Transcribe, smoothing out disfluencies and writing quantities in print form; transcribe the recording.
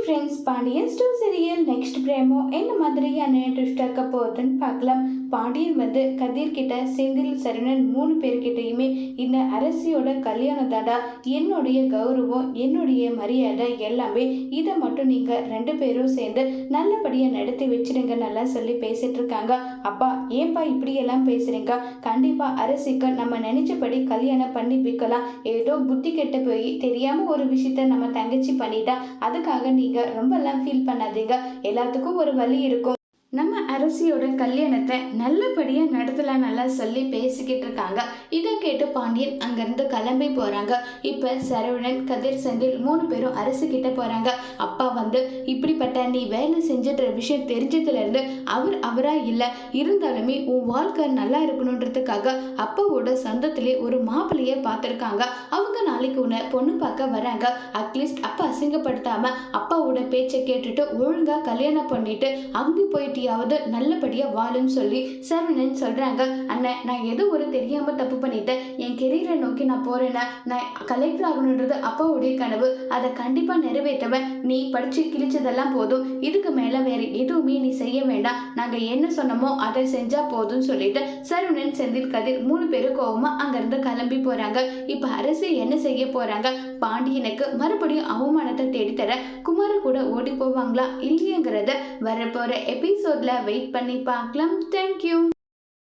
Friends, Pandian store serial next promo என்ன மாதிரியான twist ஆக்க போகுதுன்னு பார்க்கலாம். பாண்டியன் கதிர் கிட்ட செந்தில் சரவணன் 3 பேர்கிட்டையுமே இந்த அரசியோட கல்யாணம் தாண்டா என்னுடைய கௌரவம், என்னுடைய மரியாதை எல்லாமே, இதை மட்டும் நீங்க 2 பேரும் சேர்ந்து நல்லபடியா நடத்தி வச்சிடுங்க நல்லா சொல்லி பேசிட்டு இருக்காங்க. அப்பா ஏன்பா இப்படியெல்லாம் பேசுறீங்க? கண்டிப்பா அரசிக்கு நம்ம நினைச்சபடி கல்யாணம் பண்ணி வைக்கலாம். ஏதோ புத்தி கெட்டு போய் தெரியாம ஒரு விஷயத்த நம்ம தங்கச்சி பண்ணிட்டா, அதுக்காக நீங்க ரொம்பலாம் ஃபீல் பண்ணாதீங்க. எல்லாத்துக்கும் ஒரு வழி இருக்கும். நம்ம அரசியோட கல்யாணத்தை நல்லபடியா நடத்தலாம் நல்லா சொல்லி பேசிக்கிட்டு இருக்காங்க. இதை கேட்டு பாண்டியன் அங்கிருந்து கிளம்பி போறாங்க. இப்ப சரவணன், கதிர், செந்தில் 3 பேரும் அரசு கிட்ட போறாங்க. அப்பா இப்படிப்பட்ட நீ வேலை செஞ்சிட்ட விஷயம் தெரிஞ்சதுல இருந்து அவரா இல்ல, இருந்தாலுமே உன் வாழ்க்கை நல்லா இருக்கணுன்றதுக்காக அப்பாவோட சொந்தத்திலே ஒரு மாப்பிள்ளைய பார்த்திருக்காங்க. அவங்க நாளைக்கு உன்னை பொண்ணு பார்க்க வராங்க. அட்லீஸ்ட் அப்பா அசிங்கப்படுத்தாம அப்பாவோட பேச்சை கேட்டுட்டு ஒழுங்கா கல்யாணம் பண்ணிட்டு அவங்க போயிட்டு நல்லபடியா வாழுன்னு சொல்லி சரவணன் சொல்றாங்க. அண்ணன், நான் ஏதோ ஒரு தெரியாம தப்பு பண்ணிட்டேன். என் கெரியரை நோக்கி நான் போறேன்னா, நான் கலெக்டர் ஆகணுன்றது அப்பாவுடைய கனவு. அதை கண்டிப்பா நிறைவேற்றவன். நீ படிச்சு கிழிச்சதெல்லாம் போதும். இதுக்கு மேல வேற எதுவுமே நீ செய்ய வேண்டாம். நாங்க என்ன சொன்னமோ அதை செஞ்சா போதும்னு சொல்லிட்டு சரவணன், செந்தில், கதிர் 3 பேரும் கோவமா அங்கிருந்து கிளம்பி போறாங்க. இப்ப அரசு என்ன செய்ய போறாங்க? பாண்டியனுக்கு மறுபடியும் அவமானத்தை தேடித்தர குமார கூட ஓடி போவாங்களா இல்லையங்கிறத வரப்போற எபிசோட்ல வெயிட் பண்ணி பார்க்கலாம். தேங்க்யூ.